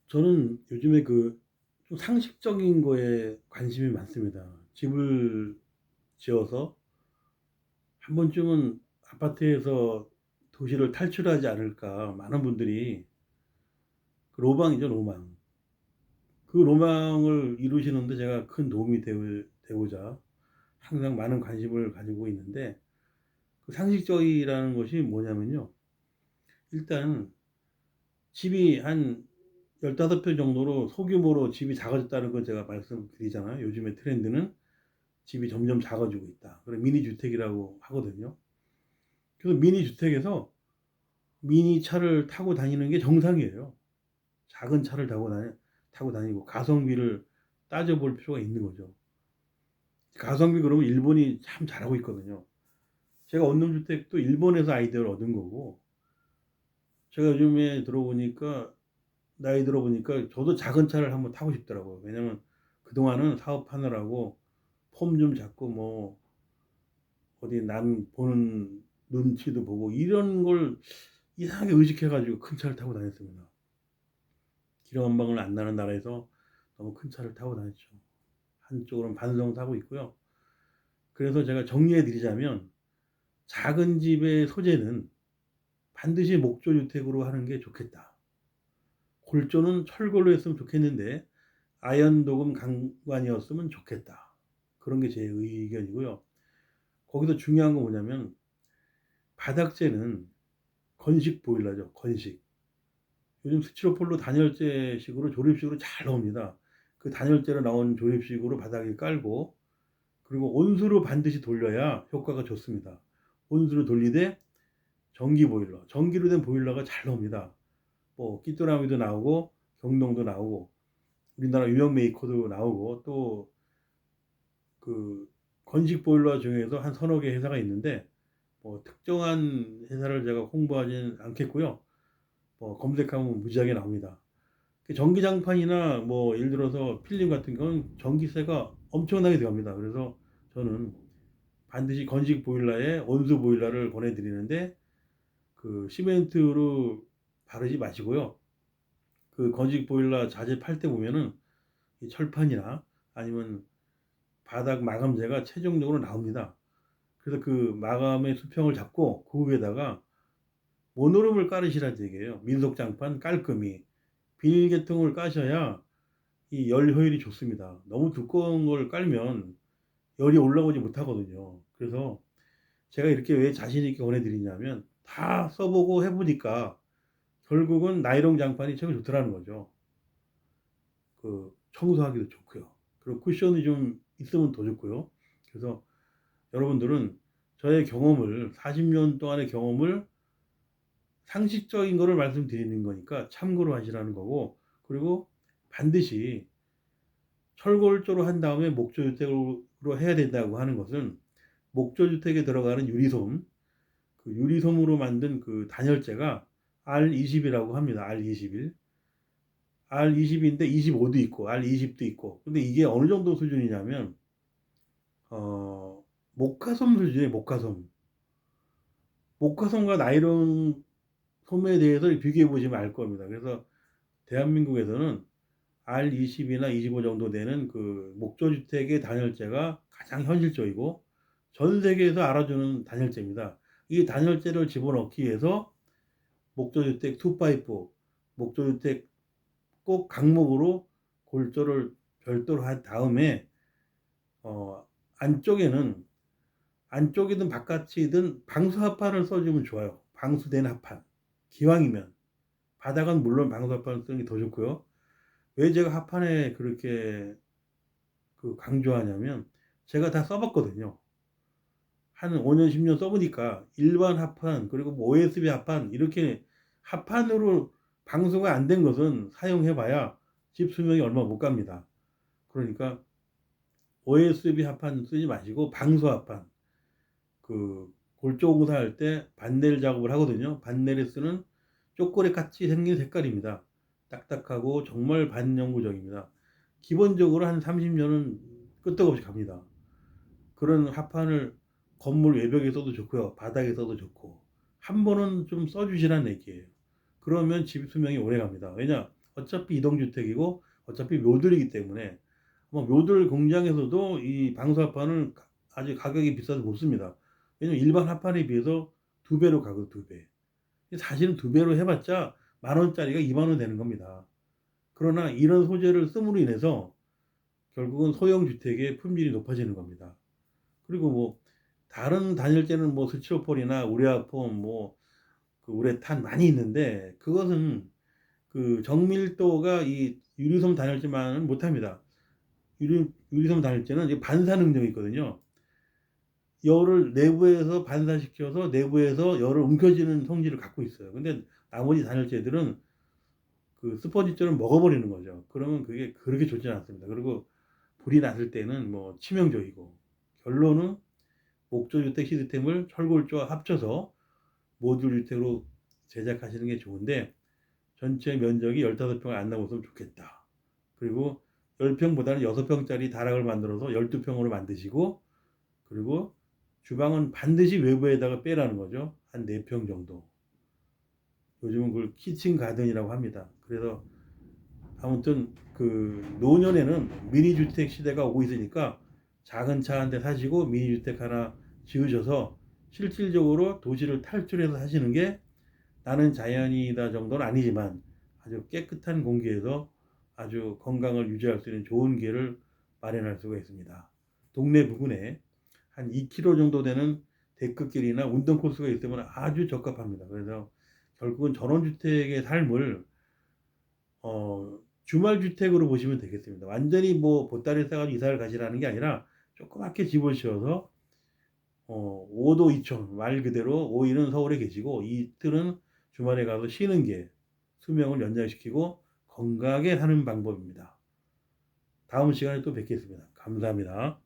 저는 요즘에 좀 상식적인 거에 관심이 많습니다. 집을 지어서 한 번쯤은 아파트에서 도시를 탈출하지 않을까. 많은 분들이 로망이죠, 로망. 그 로망을 이루시는데 제가 큰 도움이 되고자 항상 많은 관심을 가지고 있는데, 그 상식적이라는 것이 뭐냐면요. 일단 집이 한 15평 정도로 소규모로 집이 작아졌다는 걸 제가 말씀드리잖아요. 요즘의 트렌드는 집이 점점 작아지고 있다. 그래 미니 주택이라고 하거든요. 그래서 미니 주택에서 미니 차를 타고 다니는 게 정상이에요. 작은 차를 타고 다니고 가성비를 따져볼 필요가 있는 거죠. 가성비 그러면 일본이 참 잘하고 있거든요. 제가 원룸주택도 일본에서 아이디어를 얻은 거고, 제가 요즘에 나이 들어보니까 저도 작은 차를 한번 타고 싶더라고요. 왜냐면 그동안은 사업하느라고 폼 좀 잡고 어디 남 보는 눈치도 보고 이런 걸 이상하게 의식해 가지고 큰 차를 타고 다녔습니다. 기름 한 방울 안 나는 나라에서 너무 큰 차를 타고 다녔죠. 한쪽으로는 반성하고 있고요. 그래서 제가 정리해 드리자면, 작은 집의 소재는 반드시 목조 주택으로 하는 게 좋겠다. 골조는 철골로 했으면 좋겠는데 아연 도금 강관이었으면 좋겠다. 그런 게 제 의견이고요. 거기서 중요한 건 뭐냐면, 바닥재는 건식 보일러죠. 건식. 요즘 스티로폴로 단열재식으로 조립식으로 잘 나옵니다. 그 단열재로 나온 조립식으로 바닥에 깔고, 그리고 온수로 반드시 돌려야 효과가 좋습니다. 온수로 돌리되 전기 보일러, 전기로 된 보일러가 잘 나옵니다. 뭐 끼또라미도 나오고 경동도 나오고 우리나라 유명 메이커도 나오고, 또 그 건식 보일러 중에서 한 서너 개 회사가 있는데 뭐 특정한 회사를 제가 홍보하지는 않겠고요. 뭐 검색하면 무지하게 나옵니다. 그 전기장판이나 뭐 예를 들어서 필름 같은 건 전기세가 엄청나게 들어갑니다. 그래서 저는 반드시 건식 보일러에 온수 보일러를 권해드리는데, 그 시멘트로 바르지 마시고요. 그 건식 보일러 자재 팔 때 보면은 이 철판이나 아니면 바닥 마감재가 최종적으로 나옵니다. 그래서 그 마감의 수평을 잡고 그 위에다가 모노름을 깔으시라는 얘기예요. 민속장판 깔끔히 비닐계통을 까셔야 이 열 효율이 좋습니다. 너무 두꺼운 걸 깔면 열이 올라오지 못하거든요. 그래서 제가 이렇게 왜 자신 있게 권해드리냐면, 다 써보고 해보니까 결국은 나이론 장판이 최고 좋더라는 거죠. 그 청소하기도 좋고요. 그리고 쿠션이 좀 있으면 더 좋고요. 그래서 여러분들은 저의 경험을, 40년 동안의 경험을, 상식적인 거를 말씀드리는 거니까 참고로 하시라는 거고, 그리고 반드시 철골조로 한 다음에 목조주택으로 해야 된다고 하는 것은, 목조주택에 들어가는 유리솜, 그 유리솜으로 만든 그 단열재가 R20이라고 합니다. R21. R20인데 25도 있고 R20도 있고. 근데 이게 어느 정도 수준이냐면 목화솜 수준이에요. 목화솜. 목화솜과 나이론 솜에 대해서 비교해 보시면 알 겁니다. 그래서 대한민국에서는 R20이나 25 정도 되는 그 목조주택의 단열재가 가장 현실적이고 전 세계에서 알아주는 단열재입니다. 이 단열재를 집어넣기 위해서 목조주택 2파이프, 목조주택 꼭 강목으로 골조를 별도로 한 다음에 어, 안쪽에는, 안쪽이든 바깥이든 방수합판을 써주면 좋아요. 방수된 합판. 기왕이면. 바닥은 물론 방수합판을 쓰는 게 더 좋고요. 왜 제가 합판에 그렇게 강조하냐면, 제가 다 써봤거든요. 한 5년, 10년 써보니까 일반 합판, 그리고 뭐 OSB 합판, 이렇게 합판으로 방수가 안 된 것은 사용해봐야 집 수명이 얼마 못 갑니다. 그러니까 OSB 합판 쓰지 마시고 방수 합판, 골조 공사할 때 반넬 작업을 하거든요. 반넬에 쓰는 초콜릿 같이 생긴 색깔입니다. 딱딱하고 정말 반영구적입니다. 기본적으로 한 30년은 끄떡없이 갑니다. 그런 합판을 건물 외벽에 써도 좋고요. 바닥에 써도 좋고. 한 번은 좀 써주시라는 얘기예요. 그러면 집 수명이 오래 갑니다. 왜냐? 어차피 이동주택이고 어차피 묘들이기 때문에 뭐 묘들 공장에서도 이 방수 합판은 아주 가격이 비싸서 못 씁니다. 왜냐면 일반 합판에 비해서 2배로 가거든요. 2배. 사실은 2배로 해봤자 10,000원짜리가 20,000원 되는 겁니다. 그러나 이런 소재를 씀으로 인해서 결국은 소형 주택의 품질이 높아지는 겁니다. 그리고 뭐 다른 단열재는 뭐 스티로폴이나 우레아폼 뭐 그 우레탄 많이 있는데 그것은 그 정밀도가 이 유리솜 단열재만은 못합니다. 유리솜 단열재는 이제 반사 능력이 있거든요. 열을 내부에서 반사시켜서 내부에서 열을 옮겨지는 성질을 갖고 있어요. 근데 나머지 단열재들은 그 스펀지처럼 먹어버리는 거죠. 그러면 그게 그렇게 좋지는 않습니다. 그리고 불이 났을 때는 뭐 치명적이고, 결론은 목조주택 시스템을 철골조와 합쳐서 모듈 주택으로 제작하시는 게 좋은데 전체 면적이 15평을 안 넘었으면 좋겠다. 그리고 10평보다는 6평짜리 다락을 만들어서 12평으로 만드시고, 그리고 주방은 반드시 외부에다가 빼라는 거죠. 한 4평 정도. 요즘은 그걸 키친 가든이라고 합니다. 그래서 아무튼 그 노년에는 미니주택 시대가 오고 있으니까 작은 차 한 대 사시고 미니주택 하나 지으셔서 실질적으로 도시를 탈출해서 사시는 게 나는 자연이다 정도는 아니지만 아주 깨끗한 공기에서 아주 건강을 유지할 수 있는 좋은 기회를 마련할 수가 있습니다. 동네 부근에 한 2km 정도 되는 데크길이나 운동 코스가 있으면 아주 적합합니다. 그래서 결국은 전원주택의 삶을 주말 주택으로 보시면 되겠습니다. 완전히 뭐 보따리 싸가지고 이사를 가시라는 게 아니라 조그맣게 집을 지어서 5도 2촌 말 그대로 5일은 서울에 계시고 이틀은 주말에 가서 쉬는 게 수명을 연장시키고 건강하게 사는 방법입니다. 다음 시간에 또 뵙겠습니다. 감사합니다.